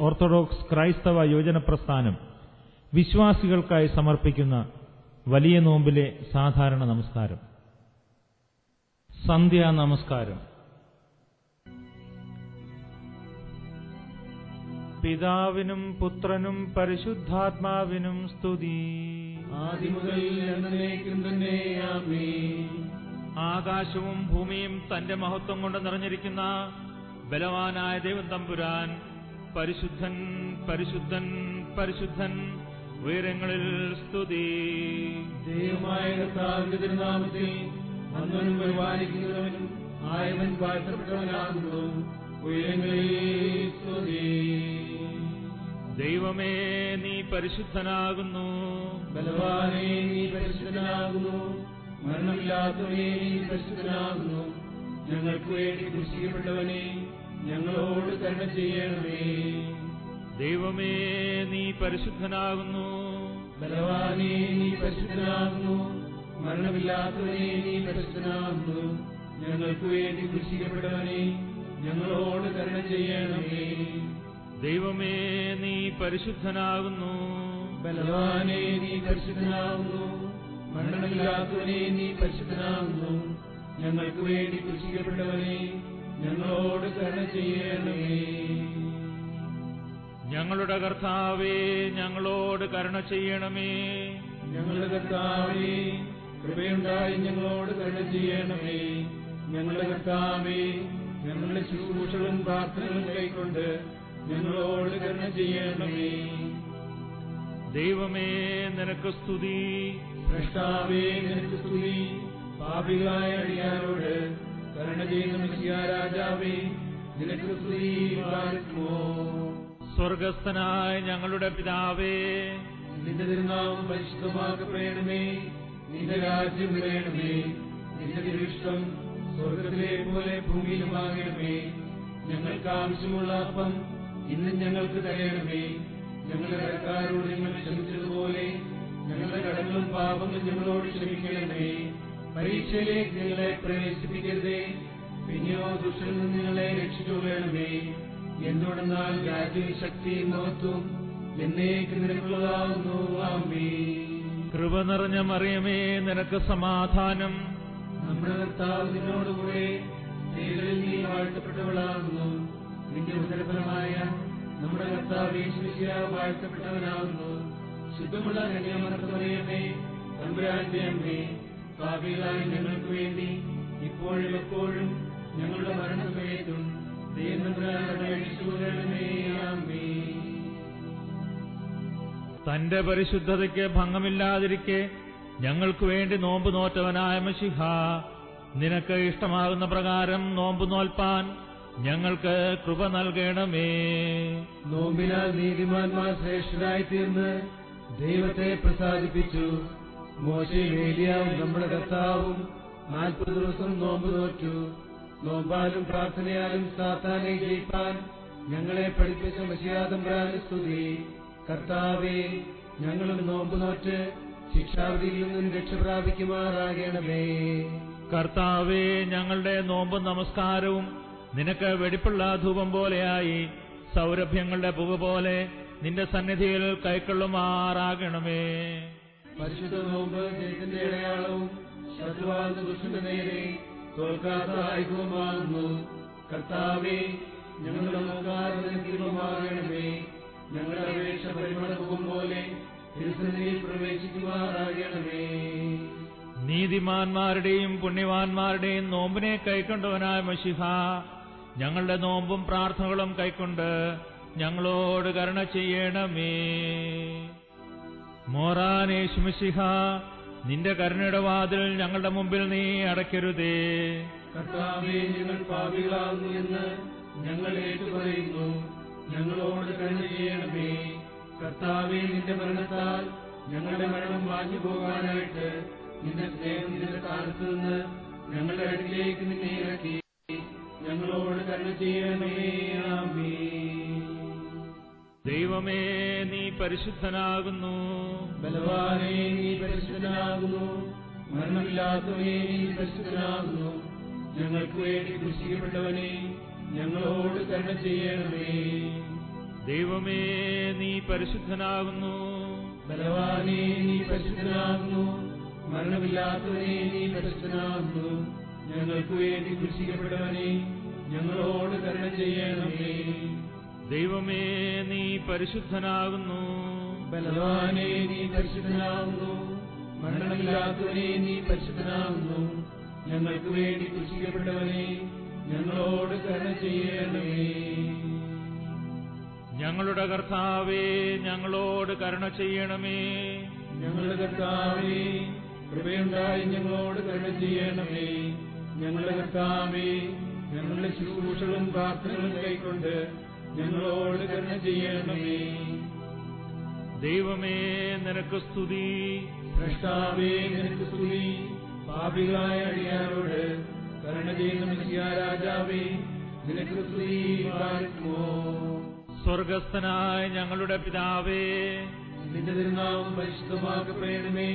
Orthodox ക്രൈസ്തവ യുവജന പ്രസ്ഥാനം വിശ്വാസികൾക്കായി സമർപ്പിക്കുന്ന വലിയ നോമ്പിലെ സാധാരണ നമസ്കാരം. സന്ധ്യാ നമസ്കാരം. പിതാവിനും പുത്രനും പരിശുദ്ധാത്മാവിനും സ്തുതി. ആദിമുതൽ എന്നേക്കും തന്നെ ആമേൻ. ആകാശവും ഭൂമിയും തന്റെ മഹത്വം കൊണ്ട് നിറഞ്ഞിരിക്കുന്ന ബലവാനായ ദൈവം തമ്പുരാൻ പരിശുദ്ധൻ പരിശുദ്ധൻ പരിശുദ്ധൻ, ഉയരങ്ങളിൽ സ്തുതി. ദൈവമായ കർത്താവിന്റെ തിരുനാമത്തിൽ വന്നവനും പരിപാലിക്കുന്നവനും ആയവൻ വാഴ്ത്തപ്പെട്ടവനാകുന്നു. ഉയരങ്ങളിൽ സ്തുതി. ദൈവമേ, നീ പരിശുദ്ധനാകുന്നു. ബലവാനേ, നീ പരിശുദ്ധനാകുന്നു. മരണമില്ലാത്തവനേ, നീ പരിശുദ്ധനാകുന്നു. ഞങ്ങൾക്ക് വേണ്ടി ക്രൂശിക്കപ്പെട്ടവനെ, ഞങ്ങളോട് കരുണ ചെയ്യണമേ. ദൈവമേ, നീ പരിശുദ്ധനാകുന്നു. ബലവാനേ, നീ പരിശുദ്ധനാകുന്നു. മരണമില്ലാത്തവനെ, നീ പരിശുദ്ധനാകുന്നു. ഞങ്ങൾക്ക് വേണ്ടി ക്രൂശിക്കപ്പെട്ടവനെ, ഞങ്ങളോട് കരുണ ചെയ്യണമേ. ദൈവമേ, നീ പരിശുദ്ധനാകുന്നു. ബലവാനേ, നീ പരിശുദ്ധനാകുന്നു. മരണമില്ലാത്തവനെ, നീ പരിശുദ്ധനാകുന്നു. ഞങ്ങൾക്ക് വേണ്ടി ക്രൂശിക്കപ്പെട്ടവനെ, ഞങ്ങളോട് കരുണ ചെയ്യണമേ. ഞങ്ങളുടെ കർത്താവേ, ഞങ്ങളോട് കരുണ ചെയ്യണമേ. ഞങ്ങളുടെ കർത്താവേ, കൃപയുണ്ടായി ഞങ്ങളോട് കരുണ ചെയ്യണമേ. ഞങ്ങളുടെ കർത്താവേ, ഞങ്ങളുടെ ശുശ്രൂഷകളും പ്രാർത്ഥനകളും കൈക്കൊണ്ട് ഞങ്ങളോട് കരുണ ചെയ്യണമേ. ദൈവമേ, നിനക്ക് സ്തുതി. സ്രഷ്ടാവേ, നിനക്ക് സ്തുതി. പാപികളായ അടിയാരോട് കരുണ ചെയ്യുന്ന മിശിഹാ രാജാവേ, നിനക്ക് സ്തുതി. വാഴ്ത്തുമോ. സ്വർഗസ്ഥനായ ഞങ്ങളുടെ പിതാവേ, നിന്റെ തിരുനാമം പരിശുദ്ധമാക്കപ്പെടണമേ. നിന്റെ രാജ്യം വരണമേ. നിന്റെ തിരുവിഷ്ടം സ്വർഗത്തിലെ പോലെ ഭൂമിയിലുമാകണമേ. ഞങ്ങൾക്ക് ആവശ്യമുള്ള അപ്പം ഇന്നും ഞങ്ങൾക്ക് തരണമേ. ഞങ്ങളുടെ കടക്കാരോട് ഞങ്ങൾ ക്ഷമിച്ചതുപോലെ ഞങ്ങളുടെ കടങ്ങളും പാപങ്ങളും ഞങ്ങളോട് ക്ഷമിക്കണമേ. പരീക്ഷയിലേക്ക് ഞങ്ങളെ പ്രവേശിപ്പിക്കരുതേ, പിന്നെയോ ദുഷ്ടനിൽ നിന്ന് ഞങ്ങളെ രക്ഷിച്ചുകൊള്ളണമേ. എന്തുകൊണ്ടെന്നാൽ രാജ്യവും ശക്തിയും മഹത്വവും എന്നേക്കും നിനക്കുള്ളതാകുന്നു. ആമേൻ. കൃപ നിറഞ്ഞ മറിയമേ, നിനക്ക് സമാധാനം. നമ്മുടെ കർത്താവ് നിന്നോടുകൂടെ സ്ത്രീകളിൽ നീ വാഴ്ത്തപ്പെട്ടവളാകുന്നു. നിന്റെ ഉദരഫലമായ നമ്മുടെ കർത്താവ് യേശു മിശിഹാ വാഴ്ത്തപ്പെട്ടവനാകുന്നു. ശുദ്ധമുള്ള കന്യാമറിയമേ, തമ്പുരാന്റെ അമ്മേ, പാപികളായ ഞങ്ങൾക്ക് വേണ്ടി ഇപ്പോഴും എപ്പോഴും ഞങ്ങളുടെ മരണസമയത്തും ദൈവതമ്പുരാനോട് അപേക്ഷിച്ചുകൊള്ളണമേ. ആമേൻ. തന്റെ പരിശുദ്ധതയ്ക്ക് ഭംഗമില്ലാതിരിക്കെ ഞങ്ങൾക്ക് വേണ്ടി നോമ്പ് നോറ്റവനായ മിശിഹാ, നിനക്ക് ഇഷ്ടമാകുന്ന പ്രകാരം നോമ്പ് നോൽപ്പാൻ ഞങ്ങൾക്ക് കൃപ നൽകണമേ. നോമ്പിനാൽ നീതിമാന്മാർ ശ്രേഷ്ഠരായി തീർന്ന് ദൈവത്തെ പ്രസാദിപ്പിച്ചു. മോശയും ഏലിയാവും നമ്മുടെ കർത്താവും 40 ദിവസം നോമ്പ് നോറ്റു. നോമ്പാലും പ്രാർത്ഥനയാലും സാത്താനെ ജയിപ്പാൻ ഞങ്ങളെ പഠിപ്പിച്ച മിശിഹാ തമ്പുരാന് സ്തുതി. കർത്താവേ, ഞങ്ങളും നോമ്പ് നോറ്റ് ശിക്ഷാവിധിയിൽ നിന്നും രക്ഷപ്രാപിക്കുമാറാകണമേ. കർത്താവേ, ഞങ്ങളുടെ നോമ്പും നമസ്കാരവും നിനക്ക് വെടിപ്പുള്ള ധൂപം പോലെയായി സൗരഭ്യങ്ങളുടെ പുക പോലെ നിന്റെ സന്നിധിയിൽ കൈക്കൊള്ളുമാറാകണമേ. പരിശുദ്ധ നോമ്പ് ജയത്തിന്റെ അടയാളവും ശത്രുവാകുന്ന ദുഷ്ടന്റെ നേരെ തോൽക്കാത്ത ആയുധവുമാകുന്നു. കർത്താവേ, ഞങ്ങളുടെ നമസ്കാരമാകണമേ. ഞങ്ങളുടെ അപേക്ഷ പരിമളപുകം പോലെ തിരുസന്നിധിയിൽ പ്രവേശിക്കുമാറാകണമേ. നീതിമാന്മാരുടെയും പുണ്യവാന്മാരുടെയും നോമ്പിനെ കൈക്കൊണ്ടവനായ മിശിഹാ, ഞങ്ങളുടെ നോമ്പും പ്രാർത്ഥനകളും കൈക്കൊണ്ട് ഞങ്ങളോട് കരുണ ചെയ്യണമേ. മോറാനേശു മിശിഹാ, നിന്റെ കരുണയുടെ വാതിൽ ഞങ്ങളുടെ മുമ്പിൽ നീ അടയ്ക്കരുതേ. കർത്താവേ, ഞങ്ങൾ പാപികളാകുന്നു എന്ന് ഞങ്ങൾ ഏറ്റുപറയുന്നു. ഞങ്ങളോട് കരുണ ചെയ്യണമേ. കർത്താവേ, നിന്റെ മരണത്താൽ ഞങ്ങളുടെ മരണം മാഞ്ഞു പോകാനായിട്ട് നിന്റെ സ്നേഹം നിന്റെ സ്ഥാനത്ത് നിന്ന് ഞങ്ങളുടെ അടുക്കിലേക്ക് നിന്നെ ഇറക്കി. ഞങ്ങളോട് കരുണ ചെയ്യണമേ. ആമേൻ. ദൈവമേ, നീ പരിശുദ്ധനാകുന്നു. ബലവാനേ, നീ പരിശുദ്ധനാകുന്നു. മരണമില്ലാത്തവനെ, നീ പരിശുദ്ധനാകുന്നു. ഞങ്ങൾക്ക് വേണ്ടി ക്രൂശിക്കപ്പെട്ടവനെ, ഞങ്ങളോട് കരുണ ചെയ്യണമേ. ദൈവമേ, നീ പരിശുദ്ധനാകുന്നു. ബലവാനേ, നീ പരിശുദ്ധനാകുന്നു. മരണമില്ലാത്തവനെ, നീ പരിശുദ്ധനാകുന്നു. ഞങ്ങൾക്ക് വേണ്ടി ക്രൂശിക്കപ്പെട്ടവനെ, ഞങ്ങളോട് കരുണ ചെയ്യണമേ. ദൈവമേ, നീ പരിശുദ്ധനാകുന്നു. ബലവാനേ, നീ പരിശുദ്ധനാകുന്നു. മരണമില്ലാത്തവനെ, നീ പരിശുദ്ധനാകുന്നു. ഞങ്ങൾക്ക് വേണ്ടി ക്രൂശിക്കപ്പെട്ടവനെ, ഞങ്ങളോട് കരുണ ചെയ്യണമേ. ഞങ്ങളുടെ കർത്താവേ, ഞങ്ങളോട് കരുണ ചെയ്യണമേ. ഞങ്ങളുടെ കർത്താവേ, കൃപയുണ്ടായി ഞങ്ങളോട് കരുണ ചെയ്യണമേ. ഞങ്ങളുടെ കർത്താവേ, ഞങ്ങളുടെ ശുശ്രൂഷകളും പ്രാർത്ഥനകളും കൈക്കൊണ്ട് ഞങ്ങളോട് കരുണ ചെയ്യണമേ. ദൈവമേ, നിനക്ക് സ്തുതി. സ്രഷ്ടാവേ, നിനക്ക് സ്തുതി. പാപികളായ അടിയാരോട് കരുണ ചെയ്യുന്ന മിശിഹാ രാജാവേ, നിനക്ക് സ്തുതി. വാഴ്ത്തുമോ. സ്വർഗസ്ഥനായ ഞങ്ങളുടെ പിതാവേ, നിന്റെ തിരുനാമം പരിശുദ്ധമാക്കപ്പെടണമേ.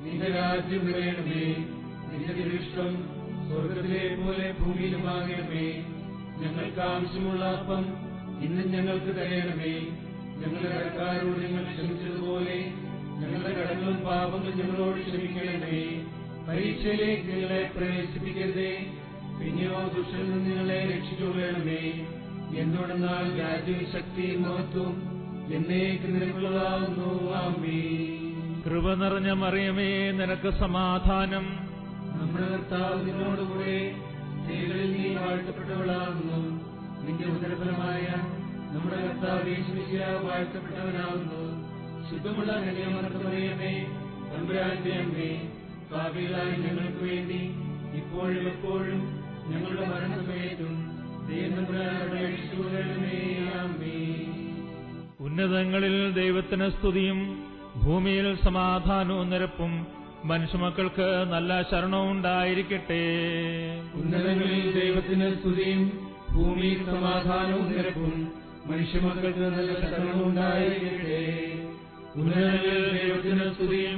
നിന്റെ രാജ്യം വേണമേ. നിന്റെ തിരുഷ്ടം സ്വർഗത്തിലെ പോലെ ഭൂമിയിലുമാകണമേ. ഞങ്ങൾക്ക് ആവശ്യമുള്ള അപ്പം ഇന്ന് ഞങ്ങൾക്ക് തരയണമേ. ഞങ്ങളുടെ കടക്കാരോട് ഞങ്ങൾ ക്ഷമിച്ചതുപോലെ ഞങ്ങളുടെ കടങ്ങളും പാപങ്ങളും ഞങ്ങളോട് ക്ഷമിക്കണമേ. പരീക്ഷയിലേക്ക് ഞങ്ങളെ പ്രവേശിപ്പിക്കരുതേ, പിന്നെയോ ദുഷ്ടനിൽ നിന്ന് ഞങ്ങളെ രക്ഷിച്ചുകൊള്ളണമേ. എന്തുകൊണ്ടെന്നാൽ രാജ്യവും ശക്തിയും മഹത്വവും എന്നേക്ക് നിനക്കുള്ളതാകുന്നു. ആമേൻ. കൃപ നിറഞ്ഞ മറിയമേ, നിനക്ക് സമാധാനം. നമ്മുടെ കർത്താവ് നിന്നോടുകൂടെ സ്ത്രീകളിൽ നീ വാഴ്ത്തപ്പെട്ടവളാകുന്നു. നിന്റെ ഉദരഫലമായ നമ്മുടെ കർത്താവ് യേശു മിശിഹാ വാഴ്ത്തപ്പെട്ടവനാകുന്നു. ശുദ്ധമുള്ള കന്യാമറിയമേ, തമ്പുരാന്റെ അമ്മേ, പാപികളായ ഞങ്ങൾക്ക് വേണ്ടി ഇപ്പോഴും എപ്പോഴും ഞങ്ങളുടെ മരണസമയത്തും ദൈവതമ്പുരാനോട് അപേക്ഷിച്ചുകൊള്ളണമേ. ആമേൻ. ഉന്നതങ്ങളിൽ ദൈവത്തിന് സ്തുതിയും ഭൂമിയിൽ സമാധാനവും നിരപ്പും മനുഷ്യമക്കൾക്ക് നല്ല ശരണവും ഉണ്ടായിരിക്കട്ടെ. ഉന്നതങ്ങളിൽ ദൈവത്തിന് സ്തുതിയും ഭൂമിയിൽ സമാധാനവും നിരപ്പും മനുഷ്യമക്കൾക്ക് നല്ല ശരണവും ഉണ്ടായിരിക്കട്ടെ. ഉന്നതങ്ങളിൽ ദൈവത്തിന് സ്തുതിയും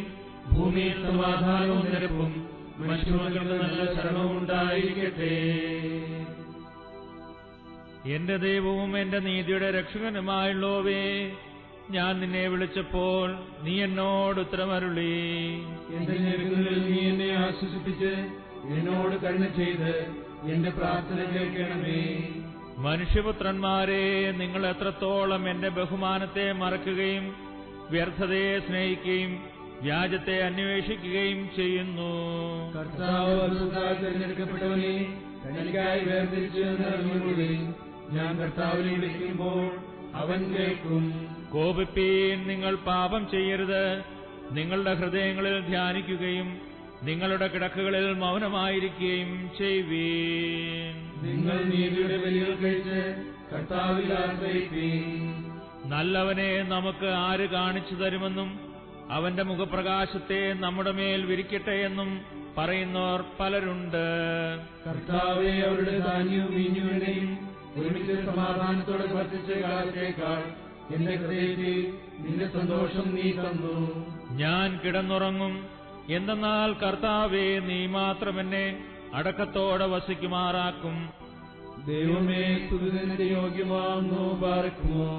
ഭൂമിയിൽ സമാധാനവും നിരപ്പും മനുഷ്യമക്കൾക്ക് നല്ല ശരണവും ഉണ്ടായിരിക്കട്ടെ. എന്റെ ദൈവവും എന്റെ നീതിയുടെ രക്ഷകനുമായുള്ളോവേ, ഞാൻ നിന്നെ വിളിച്ചപ്പോൾ നീ എന്നോട് ഉത്തരമരുളി. എന്റെ ഞെരുക്കങ്ങളിൽ നീ എന്നെ ആശ്വസിപ്പിച്ച് എന്നോട് കരുണ ചെയ്ത് എന്റെ പ്രാർത്ഥന കേൾക്കണമേ. മനുഷ്യപുത്രന്മാരെ, നിങ്ങൾ എത്രത്തോളം എന്റെ ബഹുമാനത്തെ മറക്കുകയും വ്യർത്ഥതയെ സ്നേഹിക്കുകയും വ്യാജത്തെ അന്വേഷിക്കുകയും ചെയ്യുന്നു. കർത്താവ് തിരഞ്ഞെടുക്കപ്പെട്ടവനെ തനിക്കായി വേർതിരിച്ചു എന്നറിഞ്ഞുകൊള്ളി. ഞാൻ കർത്താവിനെ വിളിക്കുമ്പോൾ അവൻ കേൾക്കും. കോപിപ്പീൻ, നിങ്ങൾ പാപം ചെയ്യരുത്. നിങ്ങളുടെ ഹൃദയങ്ങളിൽ ധ്യാനിക്കുകയും നിങ്ങളുടെ കിടക്കുകളിൽ മൗനമായിരിക്കുകയും ചെയ്യുവീൻ. നിങ്ങൾ നീതിയുടെ ബലികൾ കഴിച്ച് കർത്താവിൽ ആശ്രയിപ്പീൻ. നല്ലവനെ നമുക്ക് ആര് കാണിച്ചു തരുമെന്നും അവന്റെ മുഖപ്രകാശത്തെ നമ്മുടെ മേൽ വിരിക്കട്ടെ എന്നും പറയുന്നവർ പലരുണ്ട്. കർത്താവെ, അവരുടെ ധാന്യവും വീഞ്ഞുവിനെയും ഒരുമിച്ച് സമാധാനത്തോടെ വർദ്ധിച്ച കാലത്തേക്കാൾ എന്റെ ഹൃദയത്തിൽ നിന്റെ സന്തോഷം നീ തന്നു. ഞാൻ കിടന്നുറങ്ങും. എന്തെന്നാൽ കർത്താവേ, നീ മാത്രം എന്നെ അടക്കത്തോടെ വസിക്കുമാറാക്കും. ദൈവമേ, സ്തുതിന്റെ യോഗ്യമാകുന്നു. പാർക്കുമോ.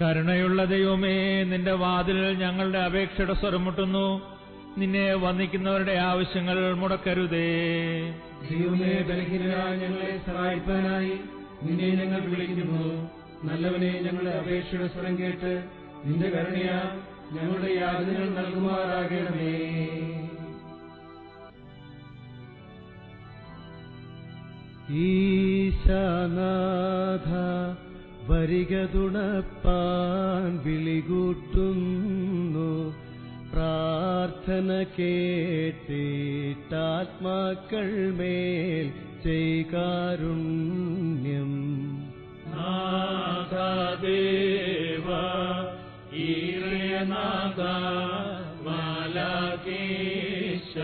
കരുണയുള്ള ദൈവമേ, നിന്റെ വാതിൽ ഞങ്ങളുടെ അപേക്ഷയുടെ സ്വരമുട്ടുന്നു. നിന്നെ വന്ദിക്കുന്നവരുടെ ആവശ്യങ്ങൾ മുടക്കരുതേ. ദൈവമേ, ബലഹീനരായ ഞങ്ങളെ സഹായിക്കാനായി നിന്നെ ഞങ്ങൾ വിളിക്കുന്നു. നല്ലവനെ, ഞങ്ങളുടെ അപേക്ഷയുടെ സ്വരം കേട്ട് നിന്റെ കരുണയാ ഞങ്ങളുടെ യാതനകൾ നൽകുമാറാകണമേ. ഈശാനാഥ, വരിക തുണപ്പാൻ വിളികൂട്ടുന്നു. പ്രാർത്ഥന കേട്ടിട്ടാത്മാക്കൾ മേൽ ചെയ്കാരുണ്യം. നാഥദേവ ഈരനാഥ മാലാകേശ,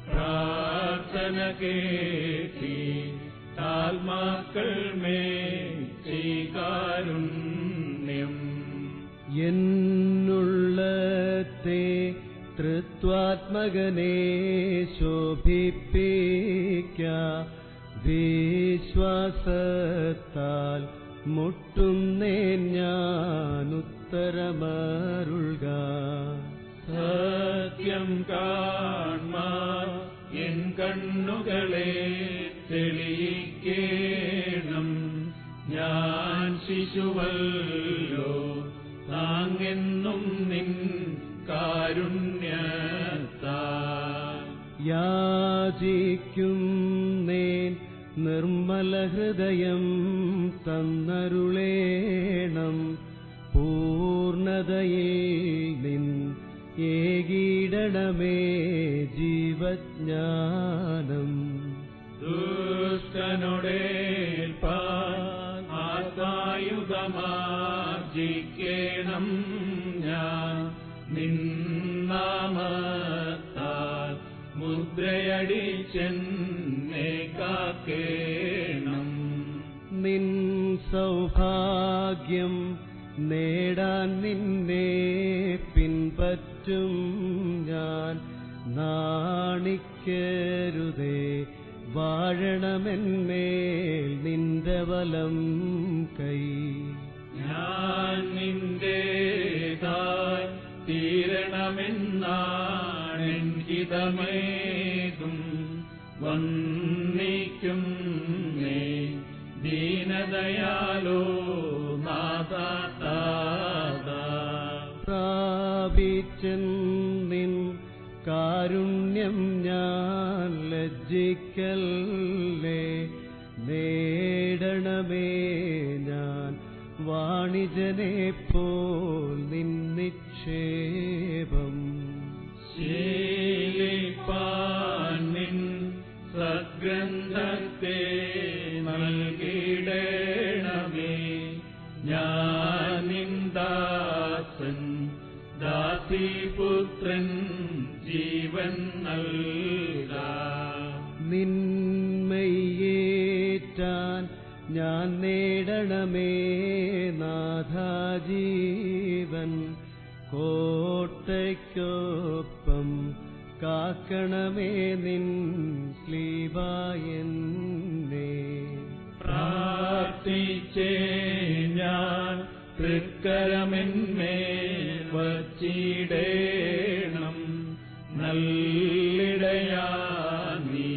പ്രാർത്ഥന കേട്ടിട്ടാത്മാക്കൾ മേൽ ചെയ്കാരുണ്യം. എന്നുള്ളത്തെ തൃത്വാത്മകനെ ശോഭിപ്പിക്ക, വിശ്വാസത്താൽ മുട്ടുന്നേൻ ഞാൻ ഉത്തരമരുൾക. സത്യം കാൺമാൻ എൻ കണ്ണുകളെ തെളിയിക്കേണം. ഞാൻ ശിശുവല്ലോ താങ്ങെന്നും നിൻ കാരുണ്യത്താൽ. യാചിക്കുന്നേൻ നിർമ്മല ഹൃദയം തന്നരുളേണം. പൂർണ്ണതയിൽ നിൻ ഏകീടണമേ ജീവജ്ഞാനം. ദുഷ്ടനോടേൽപ്പാൻ ആത്മായുധമാർജിക്കേണം. ഞാൻ നിന്നാമത്താൽ മുദ്രയടിച്ചെന്നെ കാക്കേണം. നിൻ സൗഭാഗ്യം നേടാൻ നിന്നെ പിൻപറ്റും ഞാൻ. നാണിക്കരുതേ വാഴണമെന്മേൽ നിന്റെ വലം കൈ. ഞാൻ നിന്റേതായി തീരണമെന്നാണെൻ ഹിതമേതും. വന്ദിക്കും നേ ദീനദയാലോ നാഥാ. പ്രാപിച്ചെന്നിൻ കാരുണ്യം ഞാൻ ലജ്ജിക്കല്ലേ. നേടണമേ ഞാൻ വാണിജനെ പോൽ നിന്നിക്ഷേപം. ശീലിപ്പാൻ നിൻ സദ്ഗ്രന്ഥത്തെ നൽകിടണമേ. ഞാൻ നിന്ദാസൻ ദാസിപുത്രൻ ജീവൻ നൽകാം. നിന്മയേറ്റാൻ ഞാൻ നേടണമേ നാഥാജീവൻ. കോട്ടയ്ക്കൊപ്പം കാക്കണമേ നിൻ സ്ലീബായെന്നെ. പ്രാർത്ഥിച്ചേ ഞാൻ തൃക്കരമെന്മേൽ വച്ചിടേണം. നല്ലിടയാ നീ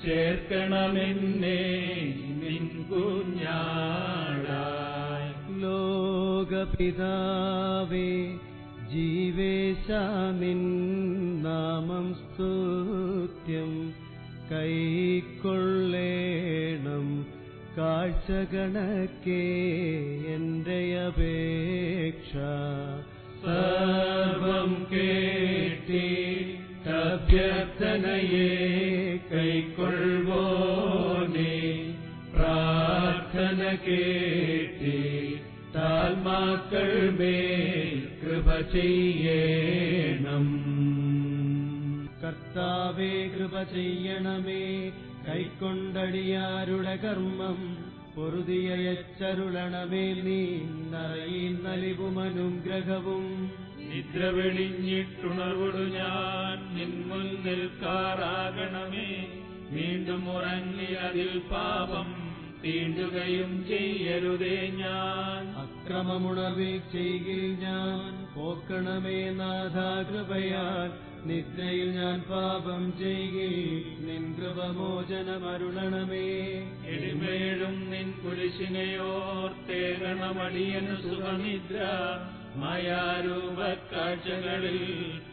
ചേർക്കണമെന്നെ നിൻ കുഞ്ഞാടായി. ലോകപിതാവേ ജീവേശ നിൻ നാമം സ്തുത്യം. കൈക്കൊള്ളേണം കാഴ്ചകണക്കെ എന്റെ അപേക്ഷ. സർവം കേട്ടി അഭ്യർത്ഥനയെ കൈക്കൊള്ളുവോനേ. പ്രാർത്ഥന കേട്ടി താൽമാക്കൾ മേൽ കൃപ ചെയ്യണം. കർത്താവേ കൃപ ചെയ്യണമേ. കൈക്കൊണ്ടടിയാരുടെ കർമ്മം പൊറുതിയച്ചരുളണമേ. നീ നലിവുമനുഗ്രഹവും. നിദ്ര വെളിഞ്ഞിട്ടുണർവൊടു ഞാൻ നിൻമുൻ നിൽക്കാറാകണമേ. വീണ്ടും ഉറങ്ങി അതിൽ പാപം തീണ്ടുകയും ചെയ്യരുതേ. ഞാൻ അക്രമമുണർവിൽ ചെയ്യിൽ ഞാൻ പോക്കണമേ നാഥാ കൃപയാൽ. നിദ്രയിൽ ഞാൻ പാപം ചെയ്യിൽ നിൻ കൃപമോചനമരുളണമേ. എളിമേഴും നിൻ കുരിശിനെയോർത്തേകണമടിയന് സുഖനിദ്ര. മായാരൂപക്കാഴ്ചകളിൽ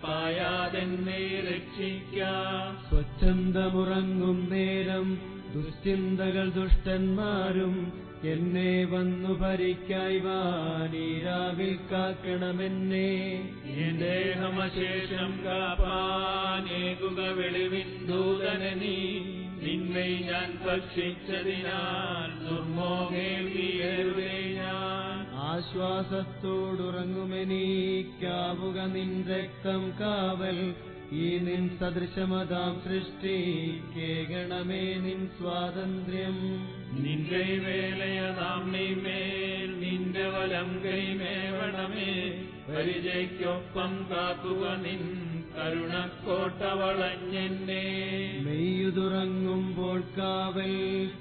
പായാതെന്നെ രക്ഷിക്കാം. സ്വച്ഛന്തമുറങ്ങും നേരം ദുശ്ചിന്തകൾ ദുഷ്ടന്മാരും എന്നെ വന്നു ഭരിക്കായി വാനീരാവിൽ കാക്കണമെന്നെ. എൻ ദേഹമശേഷം കാപ്പാനേകുക വെളിവിൻ ദൂതനെ നീ. നിന്നെ ഞാൻ ഭക്ഷിച്ചതിനാൽ ദുർമോഹേൽവിയരുതേ ഞാൻ. ആശ്വാസത്തോടുറങ്ങുമെനീക്കാവുക നിൻ രക്തം കാവൽ. ഈ നിൻ സദൃശമതാം സൃഷ്ടി കേകണമേ നിൻ സ്വാതന്ത്ര്യം. നിന്റെ വേലയതാം നീമേൽ നിന്റെ വലം കൈമേവണമേ. പരിചയ്ക്കൊപ്പം കാക്കുക നിൻ കരുണക്കോട്ട വളഞ്ഞെന്നെ. മെയ്യുതുറങ്ങുമ്പോൾ കാവൽ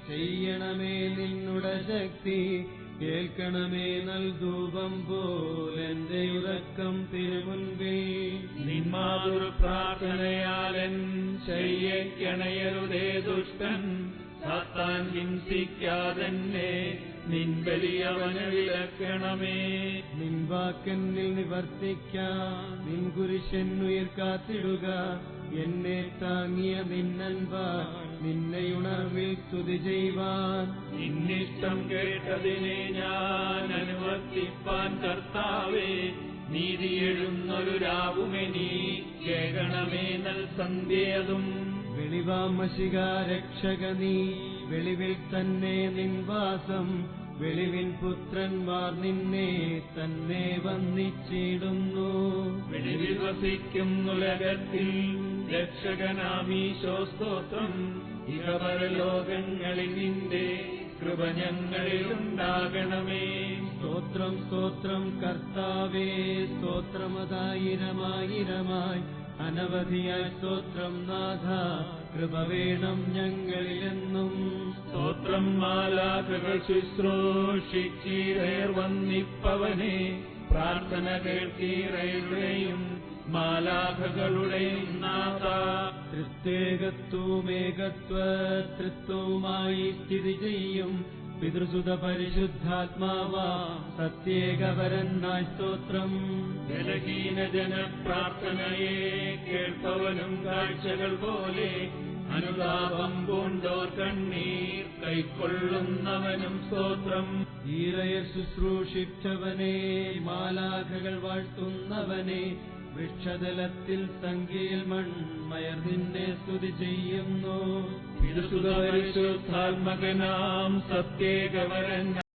ചെയ്യണമേ നിന്നുടെ ശക്തി. കേൾക്കണമേ നൽധൂപം പോലെന്റെ ഉറക്കം തിരുമുൻപിൽ. നിന്മാതൃ പ്രാർത്ഥനയാലൻ ശയ്യക്കണയരുതേ ദുഷ്ടൻ. സാത്താൻ ഹിംസിക്കാതെന്നെ നിൻ ബലിയവന് വിലക്കണമേ. നിൻ വാക്കെന്നിൽ നിവർത്തിക്കാൻ നിൻ കുരിശെന്നുയിർ കാത്തിടുക. എന്നെ താങ്ങിയ നിന്നൻപാ നിന്നെയുണർവിൽ സ്തുതി ചെയ്യുവാൻ. നിന്നിഷ്ടം കേട്ടതിനെ ഞാൻ അനുവർത്തിപ്പാൻ കർത്താവേ. നീതി എഴുന്നൊരു രാവുമെനീ കേൾക്കണമേ നൽ സന്ധ്യതും. വെളിവാമശിക രക്ഷക നീ വെളിവിൽ തന്നെ നിൻവാസം. വെളിവിൻ പുത്രന്മാർ നിന്നെ തന്നെ വന്നിച്ചിടുന്നു. വെളിവിൽ വസിക്കും ഉലകത്തിൽ രക്ഷകനാമീശോ സ്തോത്രം. ഇഹപരലോകങ്ങളിൽ നിന്റെ കൃപ ഞങ്ങളിലുണ്ടാകണമേ. സ്തോത്രം സ്തോത്രം കർത്താവേ, സ്തോത്രമതായിരമായിരമായി അനവധിയായി സ്തോത്രം നാഥ. കൃപ വേണം ഞങ്ങളിലെന്നും. സ്തോത്രം മാലാഖകൾ ശുശ്രൂഷിച്ചീറേർ വന്നിപ്പവനെ. പ്രാർത്ഥന കേൾക്കീറയുടെയും മാലാഖകളുടെയും നാഥ. തൃത്വേകത്വമേകത്വത്വവുമായി സ്ഥിതി ചെയ്യും പിതൃസുത പരിശുദ്ധാത്മാവാ സത്യേകവരനായി സ്തോത്രം. ബലഹീന ജനപ്രാർത്ഥനയെ കേൾപ്പവനും കാഴ്ചകൾ പോലെ. അനുതാപം പൂണ്ടോർ കണ്ണീർ കൈക്കൊള്ളുന്നവനും സ്തോത്രം. ഈറയർ ശുശ്രൂഷിച്ചവനെ, മാലാഖകൾ വാഴ്ത്തുന്നവനെ. വൃക്ഷതലത്തിൽ സംഖ്യയിൽ മൺമയർ നിന്നെ സ്തുതി ചെയ്യുന്നു. പിതൃസുത പരിശുദ്ധാത്മകനാം സത്യേകവരൻ